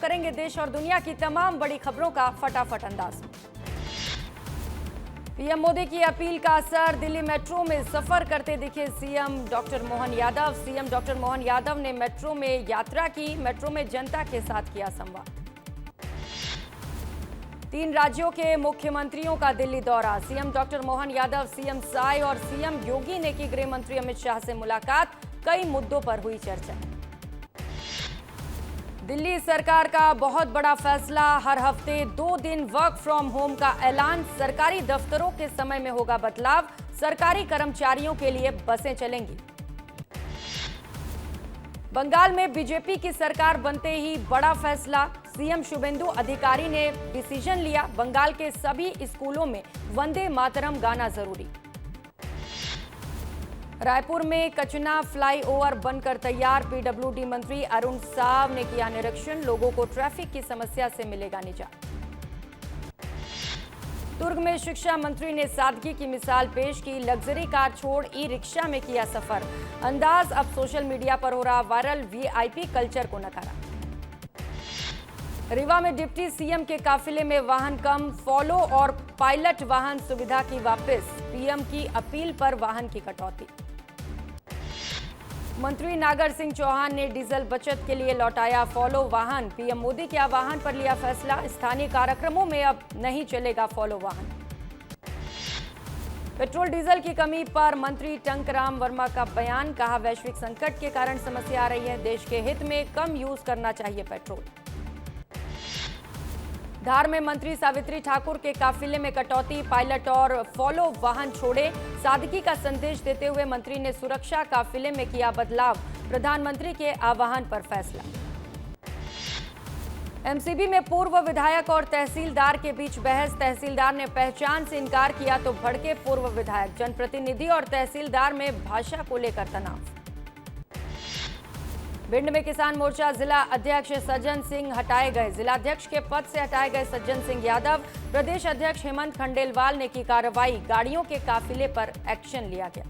करेंगे देश और दुनिया की तमाम बड़ी खबरों का फटाफट अंदाज। पीएम मोदी की अपील का असर, दिल्ली मेट्रो में सफर करते दिखे CM doctor Mohan Yadav. CM doctor Mohan Yadav ने मेट्रो में यात्रा की, मेट्रो में जनता के साथ किया संवाद। 3 राज्यों के मुख्यमंत्रियों का दिल्ली दौरा, CM doctor Mohan Yadav, CM Sai और सीएम योगी ने की गृह मंत्री अमित शाह से मुलाकात, कई मुद्दों पर हुई चर्चा। दिल्ली सरकार का बहुत बड़ा फैसला, हर हफ्ते 2 दिन वर्क फ्रॉम होम का ऐलान, सरकारी दफ्तरों के समय में होगा बदलाव, सरकारी कर्मचारियों के लिए बसें चलेंगी। बंगाल में बीजेपी की सरकार बनते ही बड़ा फैसला, सीएम शुभेंदु अधिकारी ने डिसीजन लिया, बंगाल के सभी स्कूलों में वंदे मातरम गाना जरूरी। रायपुर में कचना फ्लाईओवर बनकर तैयार, पीडब्ल्यूडी मंत्री अरुण साव ने किया निरीक्षण, लोगों को ट्रैफिक की समस्या से मिलेगा निजात। दुर्ग में शिक्षा मंत्री ने सादगी की मिसाल पेश की, लग्जरी कार छोड़ ई रिक्शा में किया सफर, अंदाज अब सोशल मीडिया पर हो रहा वायरल, वीआईपी कल्चर को नकारा। रीवा में डिप्टी सीएम के काफिले में वाहन कम, फॉलो और पायलट वाहन सुविधा की वापस, पीएम की अपील पर वाहन की कटौती। मंत्री नागर सिंह चौहान ने डीजल बचत के लिए लौटाया फॉलो वाहन, पीएम मोदी के आह्वान पर लिया फैसला, स्थानीय कार्यक्रमों में अब नहीं चलेगा फॉलो वाहन। पेट्रोल डीजल की कमी पर मंत्री टंकराम वर्मा का बयान, कहा वैश्विक संकट के कारण समस्या आ रही है, देश के हित में कम यूज करना चाहिए पेट्रोल। धार में मंत्री सावित्री ठाकुर के काफिले में कटौती, पायलट और फॉलो वाहन छोड़े, सादगी का संदेश देते हुए मंत्री ने सुरक्षा काफिले में किया बदलाव, प्रधानमंत्री के आह्वान पर फैसला। एमसीबी में पूर्व विधायक और तहसीलदार के बीच बहस, तहसीलदार ने पहचान से इनकार किया तो भड़के पूर्व विधायक, जनप्रतिनिधि और तहसीलदार में भाषा को लेकर तनाव। भिंड में किसान मोर्चा जिला अध्यक्ष सज्जन सिंह हटाए गए, जिलाध्यक्ष के पद से हटाए गए सज्जन सिंह यादव, प्रदेश अध्यक्ष हेमंत खंडेलवाल ने की कार्रवाई, गाड़ियों के काफिले पर एक्शन लिया गया।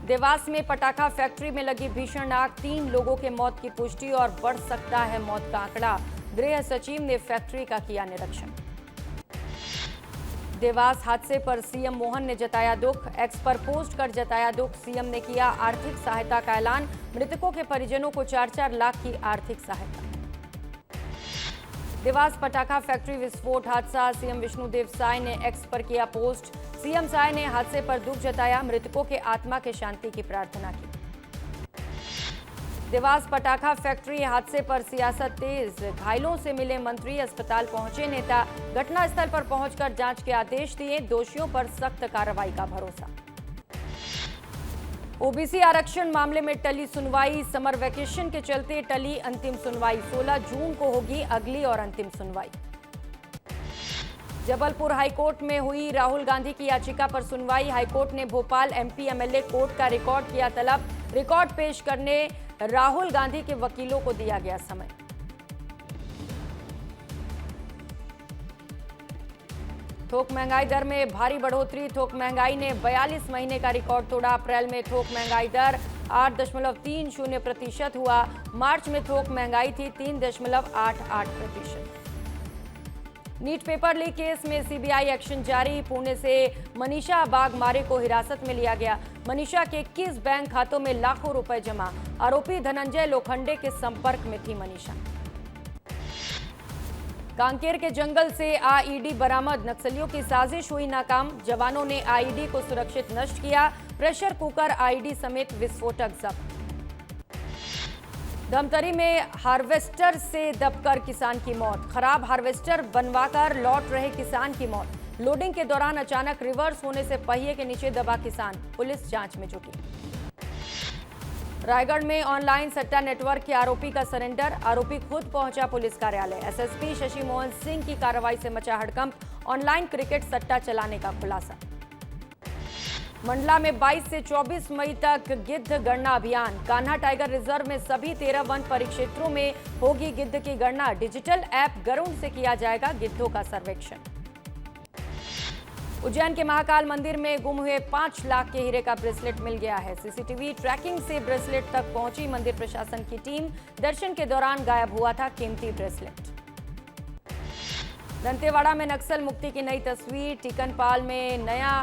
देवास में पटाखा फैक्ट्री में लगी भीषण आग, 3 लोगों के मौत की पुष्टि और बढ़ सकता है मौत का आंकड़ा, गृह सचिव ने फैक्ट्री का किया निरीक्षण। देवास हादसे पर सीएम मोहन ने जताया दुख, एक्स पर पोस्ट कर जताया दुख, सीएम ने किया आर्थिक सहायता का ऐलान, मृतकों के परिजनों को 4-4 लाख की आर्थिक सहायता। देवास पटाखा फैक्ट्री विस्फोट हादसा, सीएम विष्णुदेव साय ने एक्स पर किया पोस्ट, सीएम साय ने हादसे पर दुख जताया, मृतकों के आत्मा के शांति की प्रार्थना की। देवास पटाखा फैक्ट्री हादसे पर सियासत तेज, घायलों से मिले मंत्री, अस्पताल पहुंचे नेता, घटनास्थल पर पहुंचकर जांच के आदेश दिए, दोषियों पर सख्त कार्रवाई का भरोसा। ओबीसी आरक्षण मामले में टली सुनवाई, समर वैकेशन के चलते टली अंतिम सुनवाई, 16 जून को होगी अगली और अंतिम सुनवाई। जबलपुर हाईकोर्ट में हुई राहुल गांधी की याचिका पर सुनवाई, हाईकोर्ट ने भोपाल एमपी एमएलए कोर्ट का रिकॉर्ड किया तलब, रिकॉर्ड पेश करने राहुल गांधी के वकीलों को दिया गया समय। थोक महंगाई दर में भारी बढ़ोतरी, थोक महंगाई ने 42 महीने का रिकॉर्ड तोड़ा, अप्रैल में थोक महंगाई दर 8.30% हुआ, मार्च में थोक महंगाई थी 3.88%। नीट पेपर लीक केस में सीबीआई एक्शन जारी, पुणे से मनीषा बागमारे को हिरासत में लिया गया, मनीषा के 21 बैंक खातों में लाखों रुपए जमा, आरोपी धनंजय लोखंडे के संपर्क में थी मनीषा। कांकेर के जंगल से आईईडी बरामद, नक्सलियों की साजिश हुई नाकाम, जवानों ने आईईडी को सुरक्षित नष्ट किया, प्रेशर कुकर आईईडी समेत विस्फोटक जब्त। धमतरी में हार्वेस्टर से दबकर किसान की मौत, खराब हार्वेस्टर बनवाकर लौट रहे किसान की मौत, लोडिंग के दौरान अचानक रिवर्स होने से पहिए के नीचे दबा किसान, पुलिस जांच में जुटी। रायगढ़ में ऑनलाइन सट्टा नेटवर्क के आरोपी का सरेंडर, आरोपी खुद पहुंचा पुलिस कार्यालय, एसएसपी शशि मोहन सिंह की कार्रवाई से मचा हड़कंप, ऑनलाइन क्रिकेट सट्टा चलाने का खुलासा। मंडला में 22 से 24 मई तक गिद्ध गणना अभियान, कान्हा टाइगर रिजर्व में सभी 13 वन परिक्षेत्रों में होगी गिद्ध की गणना, डिजिटल ऐप गरुड़ से किया जाएगा गिद्धों का सर्वेक्षण। उज्जैन के महाकाल मंदिर में गुम हुए 5 लाख के हीरे का ब्रेसलेट मिल गया है। सीसीटीवी ट्रैकिंग से ब्रेसलेट तक पहुंची मंदिर प्रशासन की टीम। दर्शन के दौरान गायब हुआ था कीमती ब्रेसलेट। दंतेवाड़ा में नक्सल मुक्ति की नई तस्वीर। टीकनपाल में नया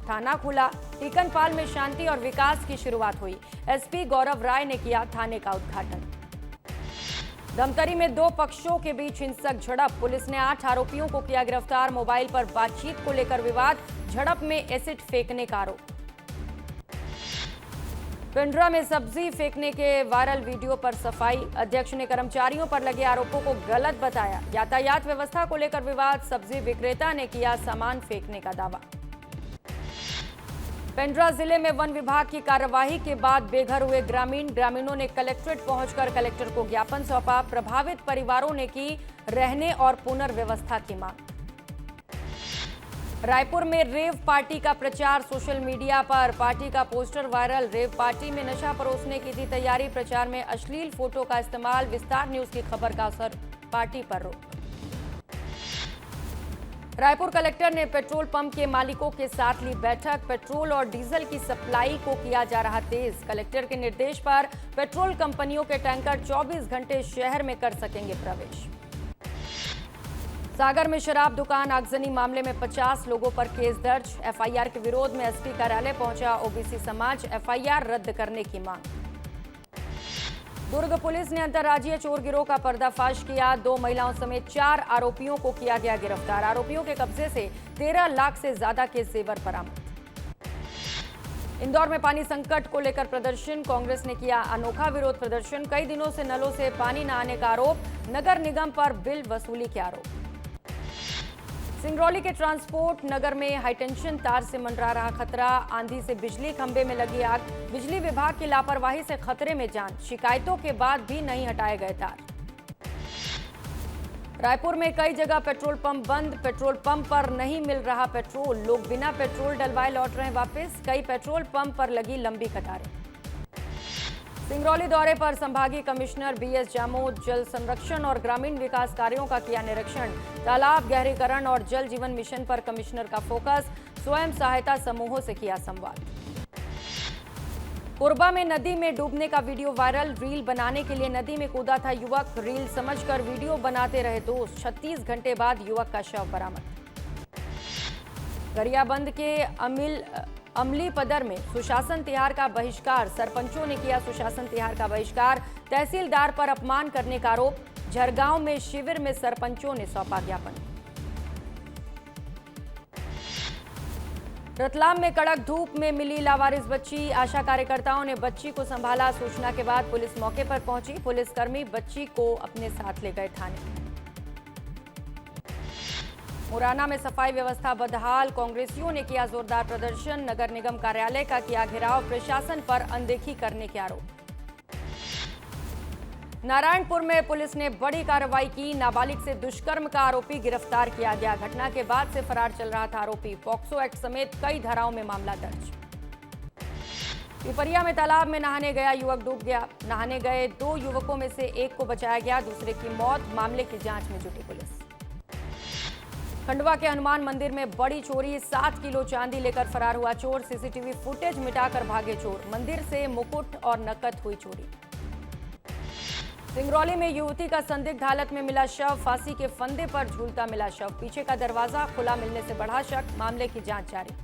थाना खुला। टीकनपाल में शांति और विकास की शुरुआत हुई। एसपी गौरव राय ने किया थाने का उद्घाटन। धमतरी में 2 पक्षों के बीच हिंसक झड़प। पुलिस ने 8 आरोपियों को किया गिरफ्तार। मोबाइल पर बातचीत को लेकर विवाद। झड़प में एसिड फेंकने का आरोप। पिंडरा में सब्जी फेंकने के वायरल वीडियो पर सफाई। अध्यक्ष ने कर्मचारियों पर लगे आरोपों को गलत बताया। यातायात व्यवस्था को लेकर विवाद। सब्जी विक्रेता ने किया सामान फेंकने का दावा। पिंडरा जिले में वन विभाग की कार्यवाही के बाद बेघर हुए ग्रामीणों ने कलेक्ट्रेट पहुंचकर कलेक्टर को ज्ञापन सौंपा। प्रभावित परिवारों ने की रहने और पुनर्व्यवस्था की मांग। रायपुर में रेव पार्टी का प्रचार। सोशल मीडिया पर पार्टी का पोस्टर वायरल। रेव पार्टी में नशा परोसने की थी तैयारी। प्रचार में अश्लील फोटो का इस्तेमाल। विस्तार न्यूज की खबर का असर। पार्टी पर रोक। रायपुर कलेक्टर ने पेट्रोल पंप के मालिकों के साथ ली बैठक। पेट्रोल और डीजल की सप्लाई को किया जा रहा तेज। कलेक्टर के निर्देश पर पेट्रोल कंपनियों के टैंकर 24 घंटे शहर में कर सकेंगे प्रवेश। सागर में शराब दुकान आगजनी मामले में 50 लोगों पर केस दर्ज। एफआईआर के विरोध में एसपी कार्यालय पहुंचा ओबीसी समाज। एफआईआर रद्द करने की मांग। दुर्ग पुलिस ने अंतर्राज्यीय चोर गिरोह का पर्दाफाश किया। 2 महिलाओं समेत 4 आरोपियों को किया गया गिरफ्तार। आरोपियों के कब्जे से 13 लाख से ज्यादा के जेवर बरामद। इंदौर में पानी संकट को लेकर प्रदर्शन। कांग्रेस ने किया अनोखा विरोध प्रदर्शन। कई दिनों से नलों से पानी न आने का आरोप। नगर निगम पर बिल वसूली के आरोप। सिंगरौली के ट्रांसपोर्ट नगर में हाईटेंशन तार से मंडरा रहा खतरा। आंधी से बिजली खंभे में लगी आग। बिजली विभाग की लापरवाही से खतरे में जान। शिकायतों के बाद भी नहीं हटाए गए तार। रायपुर में कई जगह पेट्रोल पंप बंद। पेट्रोल पंप पर नहीं मिल रहा पेट्रोल। लोग बिना पेट्रोल डलवाए लौट रहे हैं वापस। कई पेट्रोल पंप पर लगी लंबी कतारें। सिंगरौली दौरे पर संभागीय कमिश्नर बीएस जामोद। जल संरक्षण और ग्रामीण विकास कार्यों का किया निरीक्षण। तालाब गहरीकरण और जल जीवन मिशन पर कमिश्नर का फोकस। स्वयं सहायता समूहों से किया संवाद। कोरबा में नदी में डूबने का वीडियो वायरल। रील बनाने के लिए नदी में कूदा था युवक। रील समझकर वीडियो बनाते रहे दोस्त। 36 घंटे बाद युवक का शव बरामद। गरियाबंद के अमली पदर में सुशासन तिहार का बहिष्कार। सरपंचों ने किया सुशासन तिहार का बहिष्कार। तहसीलदार पर अपमान करने का आरोप। झरगांव में शिविर में सरपंचों ने सौंपा ज्ञापन। रतलाम में कड़क धूप में मिली लावारिस बच्ची। आशा कार्यकर्ताओं ने बच्ची को संभाला। सूचना के बाद पुलिस मौके पर पहुंची। पुलिसकर्मी बच्ची को अपने साथ ले गए थाने। मुरैना में सफाई व्यवस्था बदहाल। कांग्रेसियों ने किया जोरदार प्रदर्शन। नगर निगम कार्यालय का किया घेराव। प्रशासन पर अनदेखी करने के आरोप। नारायणपुर में पुलिस ने बड़ी कार्रवाई की। नाबालिग से दुष्कर्म का आरोपी गिरफ्तार किया गया। घटना के बाद से फरार चल रहा था आरोपी। पॉक्सो एक्ट समेत कई धाराओं में मामला दर्ज। पिपरिया में तालाब में नहाने गया युवक डूब गया। नहाने गए 2 युवकों में से एक को बचाया गया, दूसरे की मौत। मामले की जांच में जुटी पुलिस। खंडवा के हनुमान मंदिर में बड़ी चोरी। 7 किलो चांदी लेकर फरार हुआ चोर। सीसीटीवी फुटेज मिटाकर भागे चोर। मंदिर से मुकुट और नकद हुई चोरी। सिंगरौली में युवती का संदिग्ध हालत में मिला शव। फांसी के फंदे पर झूलता मिला शव। पीछे का दरवाजा खुला मिलने से बढ़ा शक। मामले की जांच जारी।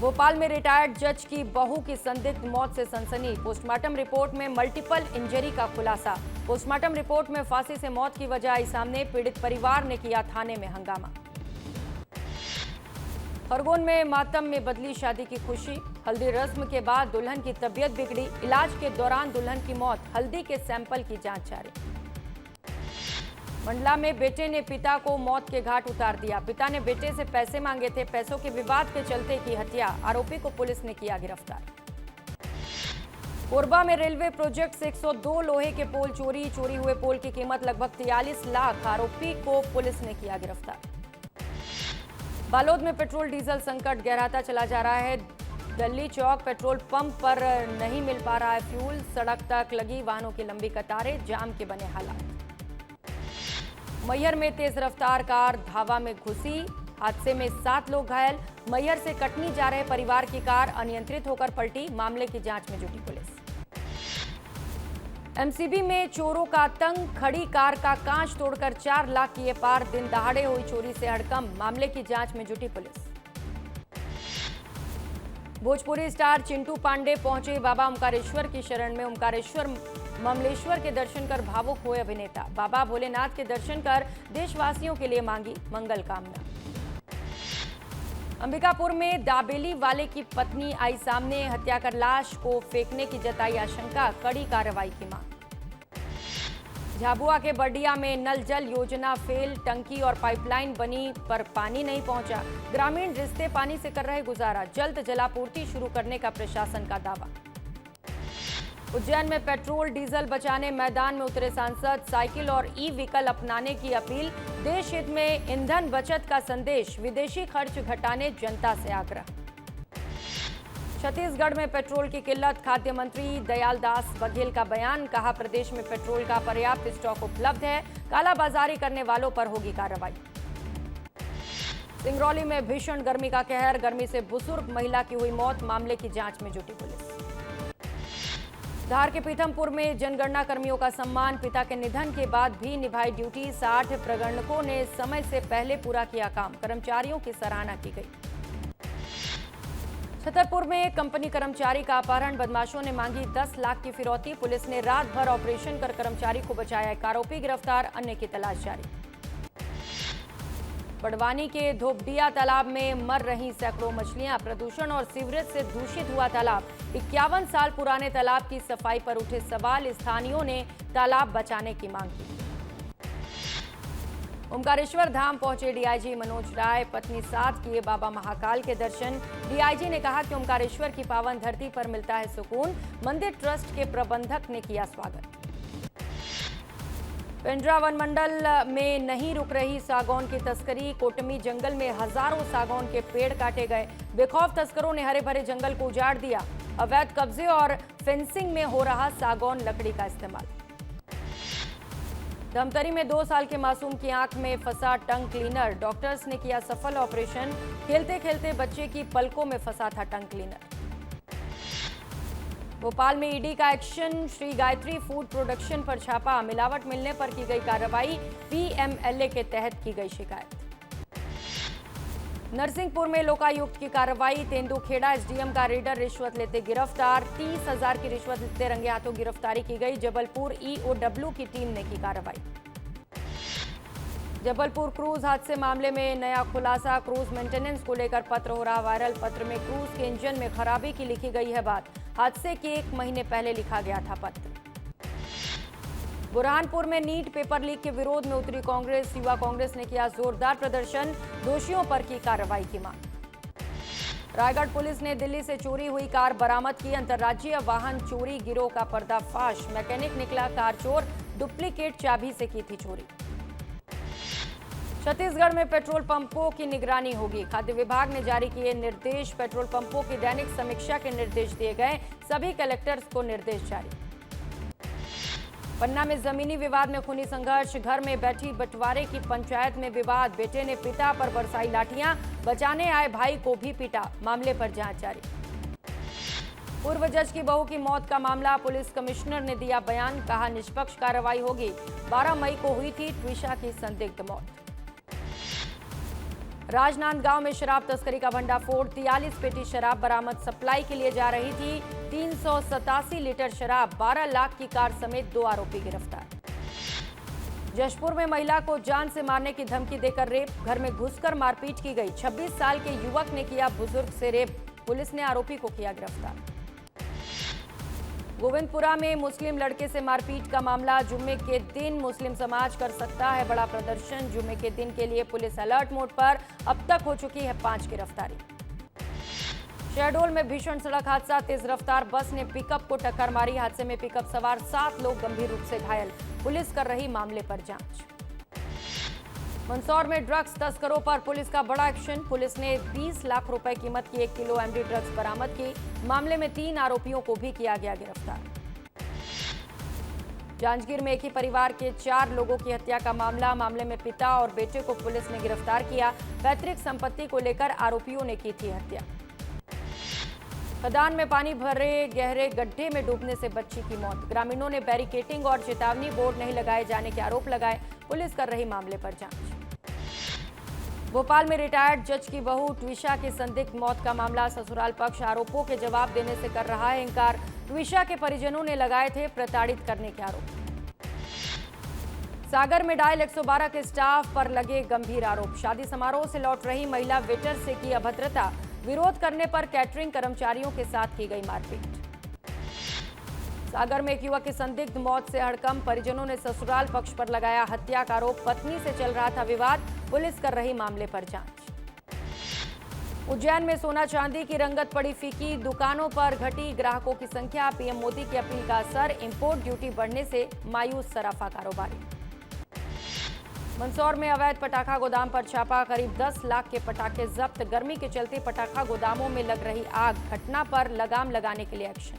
भोपाल में रिटायर्ड जज की बहू की संदिग्ध मौत से सनसनी। पोस्टमार्टम रिपोर्ट में मल्टीपल इंजरी का खुलासा। पोस्टमार्टम रिपोर्ट में फांसी से मौत की वजह आई सामने। पीड़ित परिवार ने किया थाने में हंगामा। खरगोन में मातम में बदली शादी की खुशी। हल्दी रस्म के बाद दुल्हन की तबीयत बिगड़ी। इलाज के दौरान दुल्हन की मौत। हल्दी के सैंपल की जांच जारी। मंडला में बेटे ने पिता को मौत के घाट उतार दिया। पिता ने बेटे से पैसे मांगे थे। पैसों के विवाद के चलते की हत्या। आरोपी को पुलिस ने किया गिरफ्तार। कोरबा में रेलवे प्रोजेक्ट से 102 लोहे के पोल चोरी। चोरी हुए पोल की कीमत लगभग 43 लाख। आरोपी को पुलिस ने किया गिरफ्तार। बालोद में पेट्रोल डीजल संकट गहराता चला जा रहा है। दिल्ली चौक पेट्रोल पंप पर नहीं मिल पा रहा है फ्यूल। सड़क तक लगी वाहनों की लंबी कतारें। जाम के बने हालात। मैहर में तेज रफ्तार कार धावा में घुसी। हादसे में 7 लोग घायल। मैहर से कटनी जा रहे परिवार की कार अनियंत्रित होकर पलटी। मामले की जांच में जुटी पुलिस। एमसीबी में चोरों का आतंक, खड़ी कार का कांच तोड़कर 4 लाख किए पार। दिन दहाड़े हुई चोरी से हड़कंप। मामले की जांच में जुटी पुलिस। भोजपुरी स्टार चिंटू पांडे पहुंचे बाबा ओमकारेश्वर की शरण में। ओमकारेश्वर ममलेश्वर के दर्शन कर भावुक हुए अभिनेता। बाबा भोलेनाथ के दर्शन कर देशवासियों के लिए मांगी मंगल कामना। अंबिकापुर में दाबेली वाले की पत्नी आई सामने। हत्या कर लाश को फेंकने की जताई आशंका। कड़ी कार्रवाई की मांग। झाबुआ के बर्डिया में नल जल योजना फेल। टंकी और पाइपलाइन बनी पर पानी नहीं पहुंचा। ग्रामीण रिश्ते पानी से कर रहे गुजारा। जल्द जलापूर्ति शुरू करने का प्रशासन का दावा। उज्जैन में पेट्रोल डीजल बचाने मैदान में उतरे सांसद। साइकिल और ई व्हीकल अपनाने की अपील। देश हित में ईंधन बचत का संदेश। विदेशी खर्च घटाने जनता से आग्रह। छत्तीसगढ़ में पेट्रोल की किल्लत। खाद्य मंत्री दयालदास बघेल का बयान। कहा, प्रदेश में पेट्रोल का पर्याप्त स्टॉक उपलब्ध है। कालाबाजारी करने वालों पर होगी कार्रवाई। सिंगरौली में भीषण गर्मी का कहर। गर्मी से बुजुर्ग महिला की हुई मौत। मामले की जांच में जुटी पुलिस। धार के पीथमपुर में जनगणना कर्मियों का सम्मान। पिता के निधन के बाद भी निभाई ड्यूटी। 60 प्रगणकों ने समय से पहले पूरा किया काम। कर्मचारियों की सराहना की गई। छतरपुर में कंपनी कर्मचारी का अपहरण। बदमाशों ने मांगी 10 लाख की फिरौती। पुलिस ने रात भर ऑपरेशन कर कर्मचारी को बचाया। एक आरोपी गिरफ्तार। अन्य की तलाश जारी। बड़वानी के धोपडिया तालाब में मर रही सैकड़ों मछलियां। प्रदूषण और सीवरेज से दूषित हुआ तालाब। 51 साल पुराने तालाब की सफाई पर उठे सवाल। स्थानीयों ने तालाब बचाने की मांग की। ओमकारेश्वर धाम पहुंचे डीआईजी मनोज राय। पत्नी साथ किए बाबा महाकाल के दर्शन। डीआईजी ने कहा कि ओमकारेश्वर की पावन धरती पर मिलता है सुकून। मंदिर ट्रस्ट के प्रबंधक ने किया स्वागत। पेंड्रा वन मंडल में नहीं रुक रही सागौन की तस्करी। कोटमी जंगल में हजारों सागौन के पेड़ काटे गए। बेखौफ तस्करों ने हरे भरे जंगल को उजाड़ दिया। अवैध कब्जे और फेंसिंग में हो रहा सागौन लकड़ी का इस्तेमाल। धमतरी में 2 साल के मासूम की आंख में फंसा टंग क्लीनर। डॉक्टर्स ने किया सफल ऑपरेशन। खेलते खेलते बच्चे की पलकों में फंसा था टंग क्लीनर। भोपाल में ईडी का action. Shri Gayatri food production पर छापा। मिलावट मिलने पर की गई कार्रवाई। पीएमएलए के तहत की गई शिकायत। नरसिंहपुर में लोकायुक्त की कार्रवाई। तेंदुखेड़ा एसडीएम का रेडर रिश्वत लेते गिरफ्तार। 30,000 की रिश्वत लेते रंगे हाथों गिरफ्तारी की गई। जबलपुर ईओडब्ल्यू की टीम ने की कार्रवाई। जबलपुर क्रूज हादसे मामले में नया खुलासा। क्रूज मेंटेनेंस को लेकर पत्र हो रहा वायरल। पत्र में क्रूज के इंजन में खराबी की लिखी गई है बात। हादसे के 1 महीने पहले लिखा गया था पत्र। बुरहानपुर में नीट पेपर लीक के विरोध में उतरी कांग्रेस। युवा कांग्रेस ने किया जोरदार प्रदर्शन। दोषियों पर की कार्रवाई की मांग। रायगढ़ पुलिस ने दिल्ली से चोरी हुई कार बरामद की। अंतर्राज्यीय वाहन चोरी गिरोह का पर्दाफाश। मैकेनिक निकला कार चोर। डुप्लीकेट चाबी से की थी चोरी। छत्तीसगढ़ में पेट्रोल पंपों की निगरानी होगी। खाद्य विभाग ने जारी किए निर्देश। पेट्रोल पंपों की दैनिक समीक्षा के निर्देश दिए गए। सभी कलेक्टर्स को निर्देश जारी। पन्ना में जमीनी विवाद में खूनी संघर्ष। घर में बैठी बंटवारे की पंचायत में विवाद। बेटे ने पिता पर बरसाई लाठियां। बचाने आए भाई को भी पीटा। मामले पर जांच जारी। पूर्व जज की बहू की मौत का मामला। पुलिस कमिश्नर ने दिया बयान। कहा, निष्पक्ष कार्रवाई होगी। 12 मई को हुई थी ट्विशा की संदिग्ध मौत। राजनांदगांव में शराब तस्करी का भंडाफोड़। 43 पेटी शराब बरामद। सप्लाई के लिए जा रही थी। 387 लीटर शराब। 12 लाख की कार समेत 2 आरोपी गिरफ्तार। जशपुर में महिला को जान से मारने की धमकी देकर रेप। घर में घुसकर मारपीट की गई। 26 साल के युवक ने किया बुजुर्ग से रेप। पुलिस ने आरोपी को किया गिरफ्तार। गोविंदपुरा में मुस्लिम लड़के से मारपीट का मामला। जुम्मे के दिन मुस्लिम समाज कर सकता है बड़ा प्रदर्शन। जुम्मे के दिन के लिए पुलिस अलर्ट मोड पर। अब तक हो चुकी है 5 गिरफ्तारी। शहडोल में भीषण सड़क हादसा। तेज रफ्तार बस ने पिकअप को टक्कर मारी। हादसे में पिकअप सवार 7 लोग गंभीर रूप से घायल। पुलिस कर रही मामले पर जांच। मंदसौर में ड्रग्स तस्करों पर पुलिस का बड़ा एक्शन। पुलिस ने 20 लाख रुपए कीमत की 1 किलो एमडी ड्रग्स बरामद की। मामले में 3 आरोपियों को भी किया गया गिरफ्तार। जांजगीर में एक ही परिवार के 4 लोगों की हत्या का मामले में पिता और बेटे को पुलिस ने गिरफ्तार किया। पैतृक संपत्ति को लेकर आरोपियों ने की थी हत्या। खदान में पानी भरे गहरे गड्ढे में डूबने से बच्ची की मौत। ग्रामीणों ने बैरिकेटिंग और चेतावनी बोर्ड नहीं लगाए जाने के आरोप लगाए। पुलिस कर रही मामले पर जांच। भोपाल में रिटायर्ड जज की बहू ट्विशा की संदिग्ध मौत का मामला। ससुराल पक्ष आरोपों के जवाब देने से कर रहा है इंकार। ट्विशा के परिजनों ने लगाए थे प्रताड़ित करने के आरोप। सागर में डायल 112 के स्टाफ पर लगे गंभीर आरोप। शादी समारोह से लौट रही महिला वेटर से की अभद्रता। विरोध करने पर कैटरिंग कर्मचारियों के साथ की गई मारपीट। सागर में एक युवक की संदिग्ध मौत से हड़कंप। परिजनों ने ससुराल पक्ष पर लगाया हत्या का आरोप। पत्नी से चल रहा था विवाद। पुलिस कर रही मामले पर जांच। उज्जैन में सोना चांदी की रंगत पड़ी फीकी। दुकानों पर घटी ग्राहकों की संख्या। पीएम मोदी की अपील का असर। इंपोर्ट ड्यूटी बढ़ने से मायूस सराफा कारोबारी। मंदसौर में अवैध पटाखा गोदाम पर छापा। करीब 10 लाख के पटाखे जब्त। गर्मी के चलते पटाखा गोदामों में लग रही आग। घटना पर लगाम लगाने के लिए एक्शन।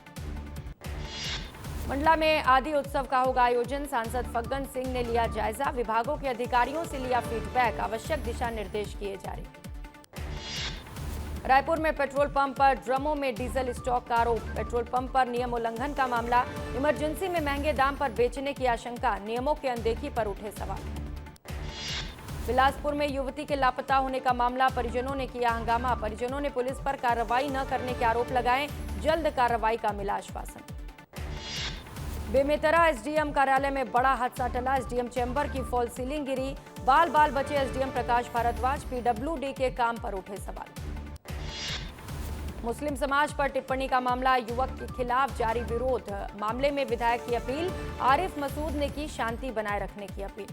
मंडला में आदि उत्सव का होगा आयोजन। सांसद फग्गन सिंह ने लिया जायजा। विभागों के अधिकारियों से लिया फीडबैक। आवश्यक दिशा निर्देश किए जारी। रायपुर में पेट्रोल पंप पर ड्रमों में डीजल स्टॉक का आरोप। पेट्रोल पंप पर नियम उल्लंघन का मामला। इमरजेंसी में महंगे दाम पर बेचने की आशंका। नियमों की अनदेखी पर उठे सवाल। बिलासपुर में युवती के लापता होने का मामला। परिजनों ने किया हंगामा। परिजनों ने पुलिस पर कार्रवाई न करने के आरोप लगाए। जल्द कार्रवाई का मिला आश्वासन। बेमेतरा एसडीएम कार्यालय में बड़ा हादसा टला। एसडीएम चैम्बर की फॉल सीलिंग गिरी। बाल बाल बचे एसडीएम प्रकाश भारद्वाज। पीडब्ल्यूडी के काम पर उठे सवाल। मुस्लिम समाज पर टिप्पणी का मामला। युवक के खिलाफ जारी विरोध। मामले में विधायक की अपील। आरिफ मसूद ने की शांति बनाए रखने की अपील।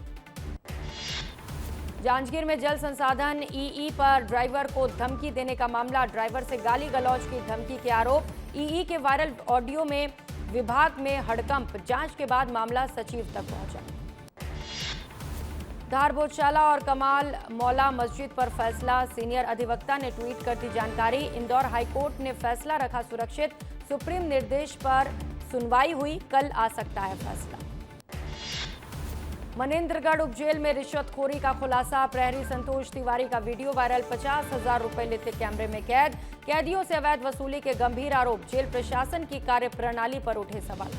जांजगीर में जल संसाधन ईई पर ड्राइवर को धमकी देने का मामला। ड्राइवर से गाली गलौज की धमकी के आरोप। ईई के वायरल ऑडियो में विभाग में हड़कंप। जांच के बाद मामला सचिव तक पहुंचा। धार भोजशाला और कमाल मौला मस्जिद पर फैसला। सीनियर अधिवक्ता ने ट्वीट कर दी जानकारी। इंदौर हाईकोर्ट ने फैसला रखा सुरक्षित। सुप्रीम निर्देश पर सुनवाई हुई। कल आ सकता है फैसला। मनेंद्रगढ़ उपजेल में रिश्वतखोरी का खुलासा। प्रहरी संतोष तिवारी का वीडियो वायरल। 50,000 रुपए लेते कैमरे में कैद। कैदियों से अवैध वसूली के गंभीर आरोप। जेल प्रशासन की कार्यप्रणाली पर उठे सवाल।